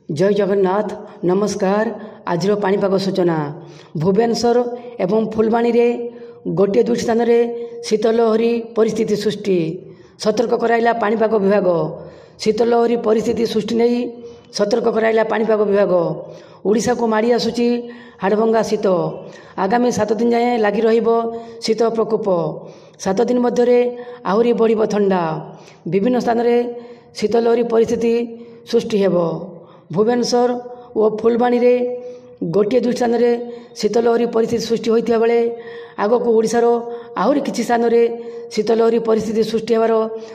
जय जगन्नाथ नमस्कार। आज पाणीपाग सूचना भुवनेश्वर एवं फुलबाणी रे गोटे दुई स्थान में शीतलहरी परिस्थिति सृष्टि सतर्क कराइला पाणीपाग विभाग। शीतलहरी परिस्थिति सृष्टि नहीं सतर्क कराइला पाणीपाग विभाग। ओडिशा को माड़ी आसुची हाड़भंगा शीत। आगामी 7 दिन जाए लगी रहिबो शीत प्रकोप। 7 दिन मध्य आहरी बढ़िबो ठंडा। विभिन्न स्थान में शीतलहरी परिस्थिति सृष्टि हेबो। भुवनेश्वर और फुलबाणी रे गोटे दुई स्थान में शीतलहरी परिस्थिति सृष्टि होता बेले आग को ओडिशार आहरी किछि स्थान में शीतलहरी परिस्थिति सृष्टि होवार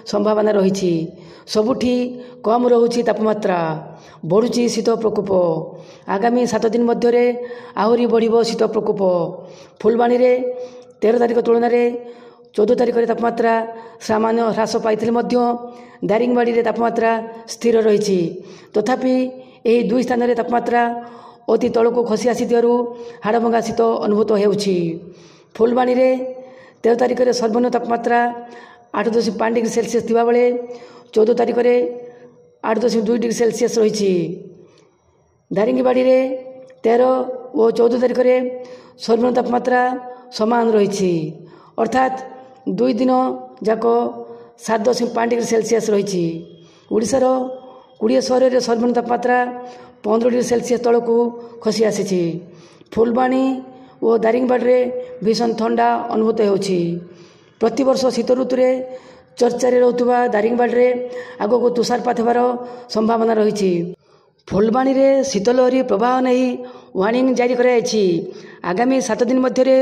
संभावना रही। सबुठी कम रहुछि तापमात्रा बढ़ुछि शीत प्रकोप। आगामी 7 दिन मध्य आहरी बढ़िबो शीत प्रकोप। फुलबाणी रे 13 तारिख तुलन में 14 तारिख तापमात्रा सामान्य ह्रास पाई दारिंगबाड़ी रे तापमात्रा स्थिर रही। तथापि यही दुई स्थान में तापमात्रा अति तल को खसी आसी हाड़भंगा शीत अनुभूत होउछि। फुलबाणी रे 13 तारिख में सर्वनिम्न तापमात्रा 8.5 डिग्री सेल्सियस थिबा बेले 14 तारिख में 8.2 डिग्री सेल्सियस रही। दारिंगबाड़ी रे 13 और 14 तारिख में सर्वनिम्न तापमात्रा समान रही। अर्थात 2 दिन जाक 7.5 डिग्री सेल्सियस रही। ओडिशार 20 सहर में सर्वनिम्न तापमात्रा 15 डिग्री सेल्सियस तल को खसी आसी। फुलबाणी और दारिंगबाड़ी रे भीषण ठंडा अनुभूत होउछि। प्रतिवर्ष शीत ऋतु में चर्चा रहूबा दारिंगबाड़ी रे आग को तुषारपात होवार संभावना रही। फुलबाणी रे शीतलहरी प्रवाह नहीं वार्निंग जारी कराई। आगामी 7 दिन मध्य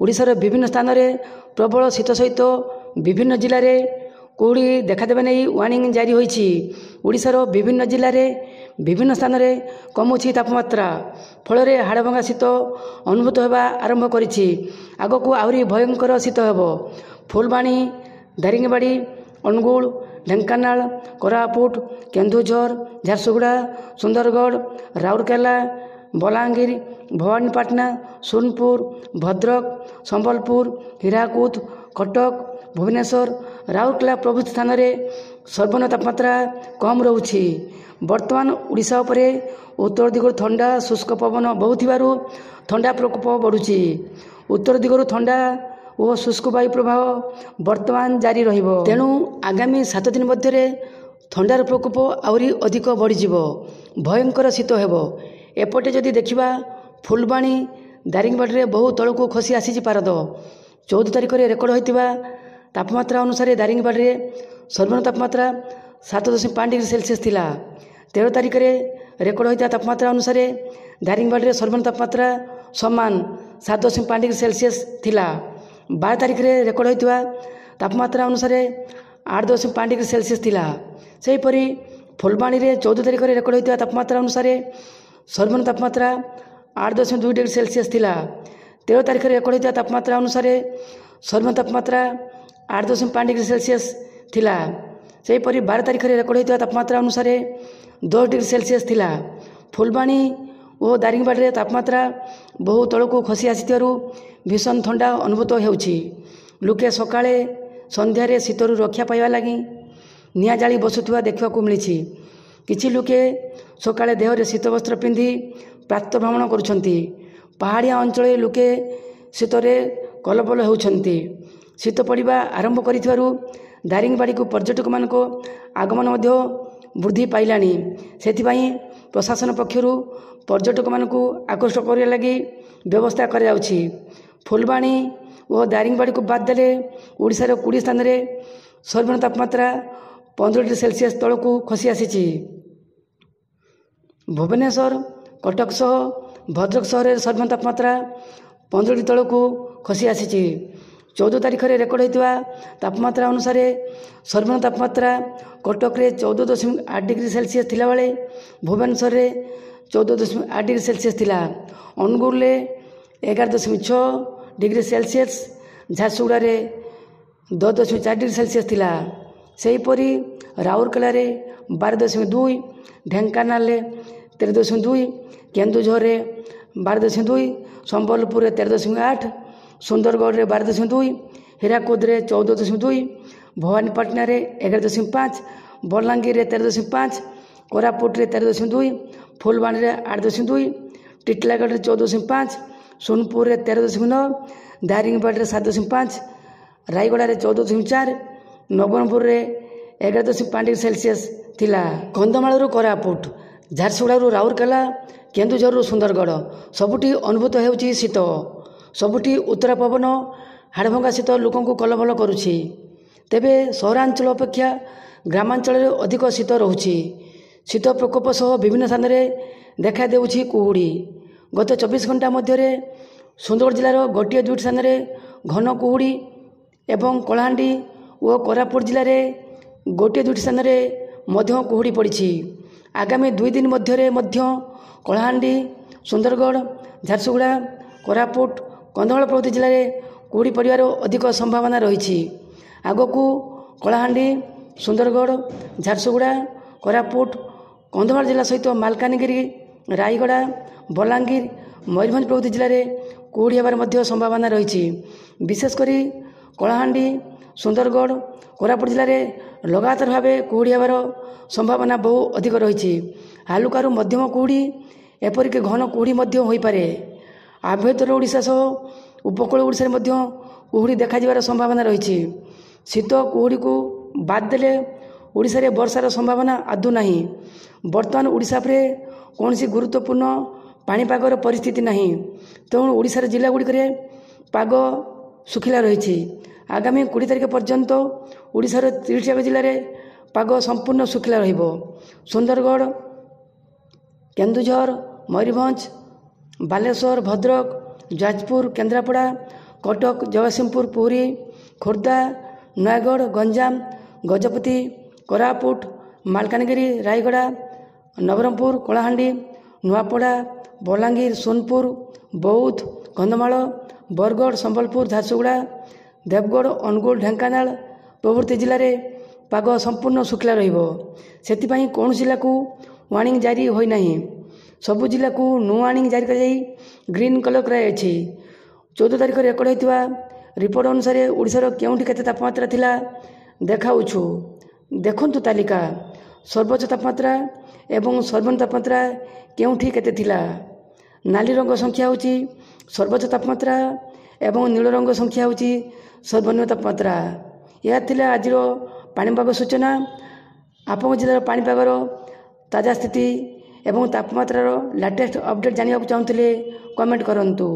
ओडिशार विभिन्न स्थान में प्रबल शीत सहित विभिन्न जिले में कुहुड़ी देखादेवा नहीं वार्निंग जारी होइछि। ओडिशार विभिन्न जिले में विभिन्न स्थान में कमुछि तापमात्रा फल हाड़भंगा शीत अनुभूत होगा आरंभ करिछि। आगको आहरी भयंकर शीत हेबो। फुलबाणी दारिंगबाड़ी अनुगुल ढेंकानाल कोरापुट केन्दुझर झारसुगुड़ा सुंदरगढ़ राउरकेला बलांगीर भवानीपाटना सोनपुर भद्रक संबलपुर हीराकुद कटक भुवनेश्वर राउरकेला प्रभृति स्थान में सर्वनिम्न तापमात्रा कम रहुछि। वर्तमान ओडिशा उपरे उत्तर दिगରୁ ठंडा शुष्क पवन बहुथिबारु ठंडा प्रकोप बढ़ुछि। उत्तर दिगରୁ ठंडा और शुष्क वायु प्रभाव वर्तमान जारी रहिबो। तेणु आगामी 7 दिन मध्य ठंडार प्रकोप आहरी अधिक बढ़ीजिवो। भयंकर शीत हेबो। एपटे जदि देखिबा फुलबाणी दारिंगबाड़ी रे बहु तल को खसी आसी पारद। 14 तारिख में रेकर्ड होइतिबा तापमात्रा अनुसार दारिंगबाड़ी रे सर्वनिम्न तापमात्रा 7.5 डिग्री सेल्सियस थिला। 13 तारिख में रेकर्ड होइता तापमात्रा अनुसार दारिंगबाड़ी रे सर्वनिम्न तापमात्रा समान 7.5 डिग्री सेल्सियस थिला। 12 तारिख में रेकर्ड होइता तापमात्रा अनुसार 8.5 डिग्री सेल्सियस थिला। सेहीपरि फुलबाणी रे 14 तारिख में रेकर्ड होइता तापमात्रा अनुसार सर्वनिम्न तापमात्रा 8.2 डिग्री सेल्सियस थिला। 13 तारिख में रेकर्ड होइता तापमात्रा अनुसार सर्वनिम्न तापमात्रा 8.5 डिग्री सेल्सियस थिला। सेहीपरि 12 तारिख में रेकर्ड होइता तापमात्रा अनुसार 10 डिग्री सेल्सियस थिला। फुलबाणी और दारिंगबाड़ी रे तापमात्रा बहु तल को खसी आसी भीषण ठंडा अनुभूत होउछि। लोके सकाळे संध्यारे शीतरु रक्षा पाइबा लगी निआ जाली बसुवा देखा मिली। किछि लोके सकाळे देहरे शीत वस्त्र पिंधि प्रातः भ्रमण करुछंती। पहाड़िया अंचल लोके शीतरे कलबल होउछंती। शीत पड़िबा आरंभ करिथिबारु दारिंगबाड़ी को पर्यटक मानक आगमन मध्य वृद्धि पाइलानी। सेथिबाई प्रशासन पक्षरु पर्यटक मानक आकर्षण करने लगी व्यवस्था कर जाउछि। फुलबाणी और दारिंगबाड़ी को बाद देले ओडिशार 20 स्थान में सर्वनिम्न तापमात्रा 15 डिग्री सेल्सियस तल को खसी आसी। भुवनेश्वर कटक सह भद्रक सहर सर्वनिम्न तापमात्रा 15 डिग्री तल को खसी आसी। 14 तारिख में रेकर्ड होइतिबा तापमात्रा अनुसार सर्वनिम्न तापमात्रा कटक रे 14.8 डिग्री सेल्सियस थिला बेले भुवनेश्वर रे 14.8 डिग्री सेल्सियस थिला। अनुगुल रे 11.6 डिग्री सेल्सियस झारसुगुड़ा रे 10.4 डिग्री सेल्सियस थिला। सेहीपरि राउरकेला रे 12.2 ढेंकानाल रे 13.2 केन्दुझर रे 12.2 संबलपुर रे 13.8 सुंदरगढ़ रे 12.2 हीराकुद रे 14.2 भवानीपाटना रे 11.5 बलांगीर रे 13.5 कोरापुट 13.2, फुलवाणी 8.2, टीटलागढ़ 14.5, सोनपुर 13.9, दारिंगबाड़ी 7.5, रायगड़ा 14.4, नवरंगपुर 11.5 डिग्री सेल्सियस थिला। कंधमाल कोरापुट, झारसुगुड़ा राउरकेला, केन्दुझर सुंदरगढ़ सबुठी अनुभूत होउछि शीत। सबुठी उत्तर पवन हाड़भंगा शीत लोक कलबल करुछि। तेबे सहरांचल अपेक्षा ग्रामांचल अधिक शीत रहुछि। शीत प्रकोप सह विभिन्न स्थान में देखा देउछि कुहुड़ी। गत 24 घंटा मध्य सुंदरगढ़ जिलार गोटे दुईट स्थान में घन कुहुड़ी एवं कलाहांडी और कोरापुट जिले में गोटे दुईट स्थान में कुहुड़ी पड़ी। आगामी 2 दिन मध्य कलाहांडी, सुंदरगढ़, झारसुगुड़ा, कोरापुट, कंधमाल प्रभृति जिले में कुहुड़ी पड़ार अधिक संभावना रही। आगकू कलाहांडी, सुंदरगढ़, झारसुगुड़ा, कोरापुट, कंधमाल जिला सहित मालकानगिरी, रायगड़ा, बलांगीर, मयूरभंज प्रभृति जिले में कुहुड़ी होबार संभावना रही। विशेषकर कलाहांडी, सुंदरगढ़, कोरापुट जिले में लगातार भाव कुहुड़ी होबार संभावना बहु अधिक रही। हालुकारु मध्यम कुहुड़ी एपरिक घन कुहुड़ी हो पारे। आभ्यंतर ओडिशा सह उपकूल ओडिशा में कुहुड़ी देखा संभावना रही। शीत कुहुड़ी को बाद देले ओडिशा रे वर्षार संभावना आदौ नहीं। बर्तमान ओडिशा पर कौन सी गुरुत्वपूर्ण पाणीपागर परिस्थिति नहीं। तेणु ओडिशार जिला गुड़िक पाग सुखिला रही। आगामी 20 तारिख पर्यंत ओडिशार 30 जिले में पाग संपूर्ण सुखिला रहिबो। सुंदरगढ़, केन्दुझर, मयूरभंज, बालेश्वर, भद्रक, जाजपुर, केन्द्रापड़ा, कटक, जगतसिंहपुर, पुरी, खोर्धा, नयगढ़, गंजाम, गजपति, कोरापुट, मालकानगिरी, रायगड़ा, नवरंगपुर, कलाहांडी, नुआपड़ा, बलांगीर, सोनपुर, बौद्ध, कंधमाल, बरगढ़, संबलपुर, झारसुगुड़ा, देवगढ़, अनुगुल, ढेंकानाल प्रभृति जिले में पाग संपूर्ण सुखिला रहिबो। सेतिपई कौन जिला को वार्निंग जारी होई नहीं। सबु जिला को नो वार्निंग जारी कर ग्रीन कलर कराई। 14 तारिख रेकर्ड होता रिपोर्ट अनुसार ओडिशार केउंठी केते तापमात्रा थिला देखाउछु। देखंतु तालिका सर्वोच्च तापमात्रा एवं सर्वनिम्न तापमात्रा केउंठी केते थिला। नाली रंग संख्या होची सर्वोच्च तापमात्रा एवं नील रंग संख्या होची सर्वनिम्न तापमात्रा। यह थिला आजिर पाणीपाग सूचना। आपन जिलार पाणीपागर ताजा स्थिति एवं तापमात्रार लेटेस्ट अपडेट जानिबाकु चाहुथिले कमेंट करंतु।